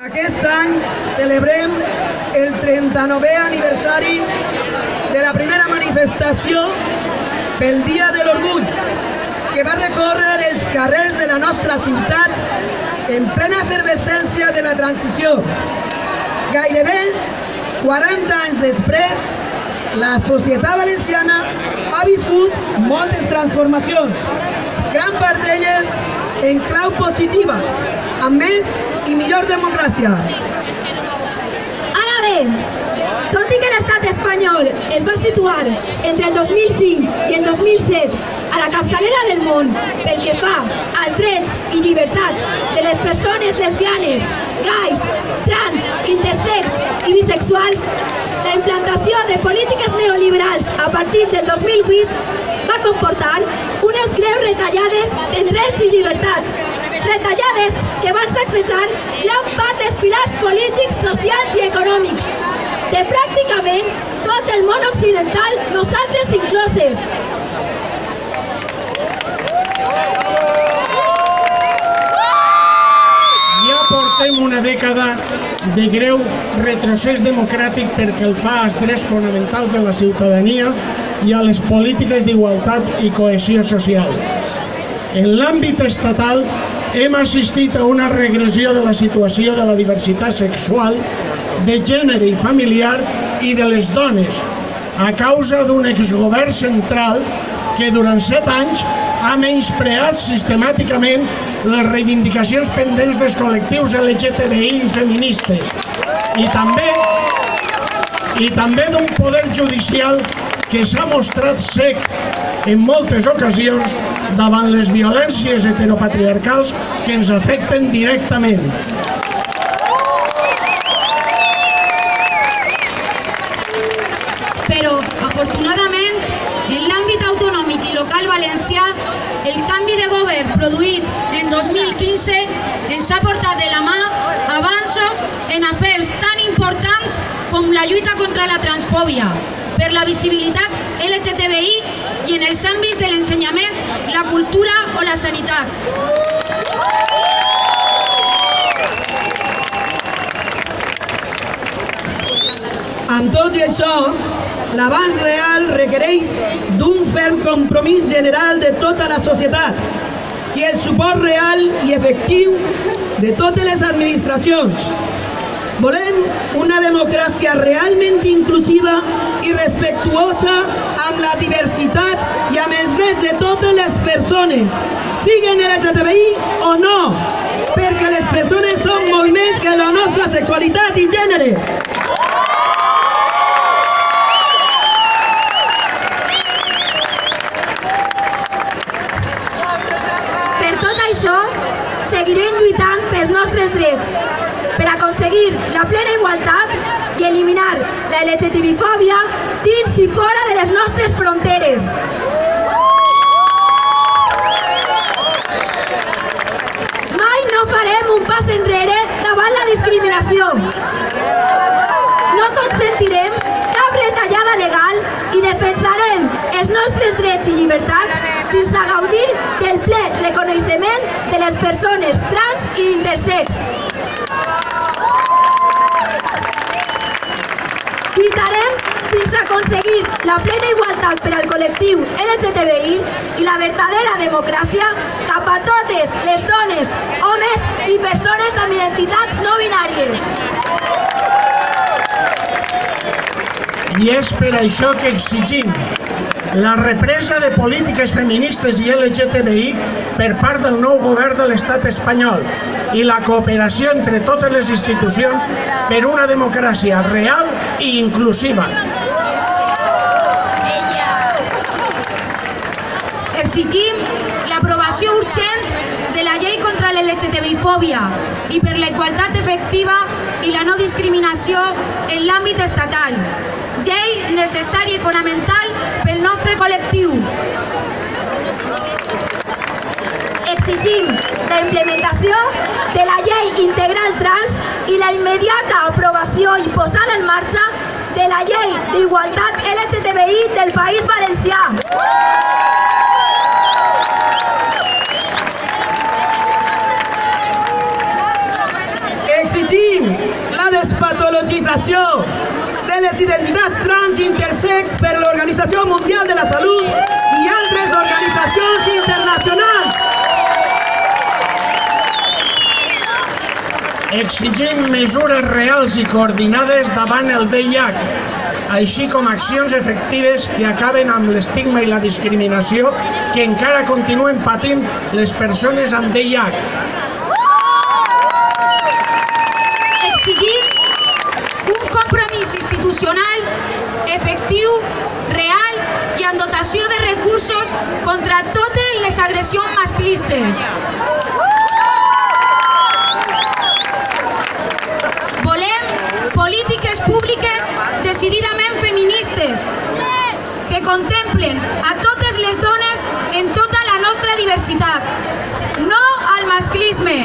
Aquest any celebrem el 39è aniversari de la primera manifestació pel Dia de l'Orgull, que va recórrer els carrers de la nostra ciutat en plena efervescència de la transició. Gairebé 40 anys després, la societat valenciana ha viscut moltes transformacions, gran part d'elles en clau positiva, amb més i millor democràcia. Ara bé, tot i que l'estat espanyol es va situar entre el 2005 i el 2007 a la capçalera del món pel que fa als drets i llibertats de les persones lesbianes, gais, trans, intersex i bisexuals, la implantació de polítiques neoliberals a partir del 2008 va comportar unes greus retallades en drets i llibertats, retallades que van sacsejar gran part dels pilars polítics, socials i econòmics de pràcticament tot el món occidental, nosaltres incloses. Ja portem una dècada de greu retrocés democràtic perquè el fa als drets fonamentals de la ciutadania i a les polítiques d'igualtat i cohesió social. En l'àmbit estatal hem assistit a una regressió de la situació de la diversitat sexual, de gènere i familiar i de les dones, a causa d'un exgovern central que durant 7 anys ha menyspreat sistemàticament les reivindicacions pendents dels col·lectius LGTBI i feministes, i també d'un poder judicial que s'ha mostrat cec en moltes ocasions davant les violències heteropatriarcals que ens afecten directament. Però, afortunadament, en l'àmbit autonòmic i local valencià, el canvi de govern produït en 2015 ens ha portat de la mà avanços en afers tan importants com la lluita contra la transfòbia, per la visibilitat LGTBI i en els àmbits de l'ensenyament, la cultura o la sanitat. Amb tot i això, l'avanç real requereix d'un ferm compromís general de tota la societat i el suport real i efectiu de totes les administracions. Volem una democràcia realment inclusiva i respectuosa amb la diversitat i amb els drets de totes les persones, siguin LGTBI o no, perquè les persones són molt més que la nostra sexualitat i gènere. Per tot això, seguirem lluitant pels nostres drets, per aconseguir la plena igualtat i eliminar la LGTBI-fòbia dins i fora de les nostres fronteres. Mai no farem un pas enrere davant la discriminació. No consentirem cap retallada legal i defensarem els nostres drets i llibertats fins a gaudir del ple reconeixement de les persones trans i intersex. Lluitarem fins a aconseguir la plena igualtat per al col·lectiu LGTBI i la verdadera democràcia cap a totes les dones, homes i persones amb identitats no binàries. I és per això que exigim la represa de polítiques feministes i LGTBI per part del nou govern de l'estat espanyol i la cooperació entre totes les institucions per una democràcia real i inclusiva. Exigim l'aprovació urgent de la llei contra l'LGTBI-fòbia i per la igualtat efectiva i la no discriminació en l'àmbit estatal. Llei necessària i fonamental pel nostre col·lectiu. Exigim la implementació de la llei integral trans i la immediata aprovació i posada en marxa de la llei d'igualtat LGTBI del País Valencià. Exigim despatologització de les identitats trans i intersex per l'Organització Mundial de la Salut i altres organitzacions internacionals. Exigim mesures reals i coordinades davant el VIH, així com accions efectives que acaben amb l'estigma i la discriminació que encara continuen patint les persones amb VIH. Exigim un compromís institucional efectiu, real i amb dotació de recursos contra totes les agressions masclistes. Volem polítiques públiques decididament feministes que contemplen a totes les dones en tota la nostra diversitat. No al masclisme.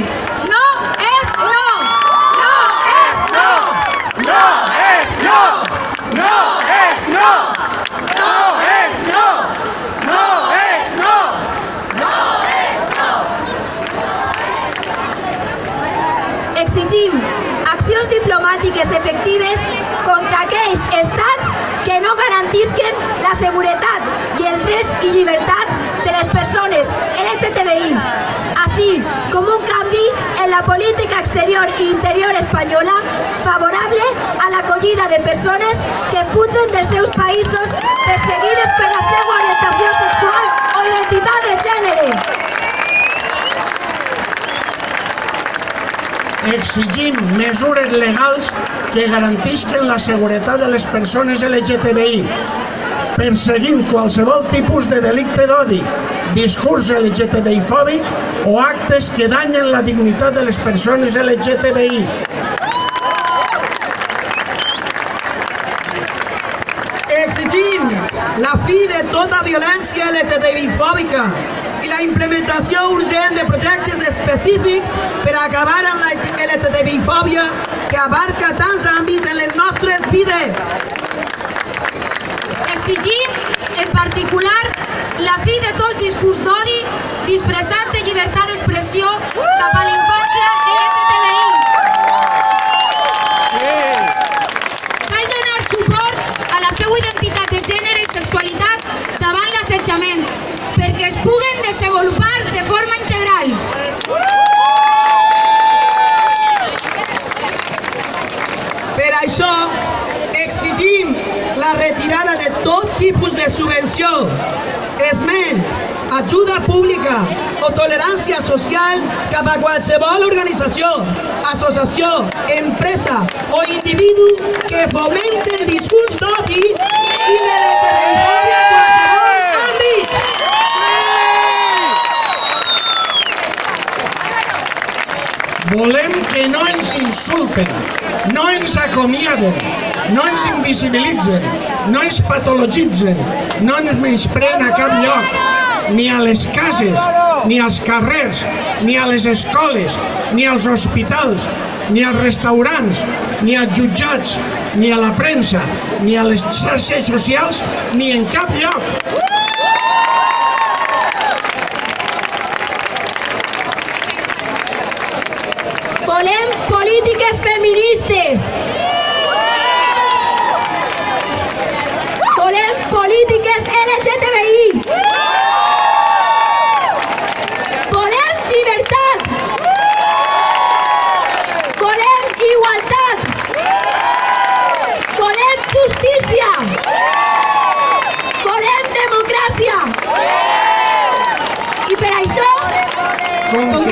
No és no. No és no. No és no. No és no. No és no. No és no. No és no. Exigim accions diplomàtiques efectives contra aquells estats que no garantisquen la seguretat i els drets i llibertats de les persones LGTBI, així com un canvi en la política exterior i interior espanyola favorable a l'acollida de persones que fugen dels seus països perseguides per la seva orientació sexual o identitat de gènere. Exigim mesures legals que garantisquen la seguretat de les persones LGTBI. Perseguim qualsevol tipus de delicte d'odi, discurs LGTBI-fòbic o actes que danyen la dignitat de les persones LGTBI. Exigim la fi de tota violència LGTBI-fòbica i la implementació urgent de projectes específics per acabar amb la LGTBI-fòbia que abarca tants àmbits en les nostres vides. Exigim, en particular, la fi de tot discurs d'odi disfressat de llibertat d'expressió cap a la infància LGTBI. Cal donar suport a la seva identitat de gènere i sexualitat davant l'assetjament, perquè es puguen desenvolupar de forma integral. Per això, exigim la retirada de tot tipus de subvenció, esment, ajuda pública o tolerància social cap a qualsevol organització, associació, empresa o individu que fomente el discurs d'odi i de l'LGTBI-fòbia a qualsevol àmbit. Volem que no ens insulten, no ens acomiaden, no ens invisibilitzen, no ens patologitzen, no ens menyspreen a cap lloc, ni a les cases, ni als carrers, ni a les escoles, ni als hospitals, ni als restaurants, ni als jutjats, ni a la premsa, ni a les xarxes socials, ni en cap lloc. Volem polítiques feministes. Volem polítiques LGTBI. Volem llibertat. Volem igualtat. Volem justícia. Volem democràcia. I per això, com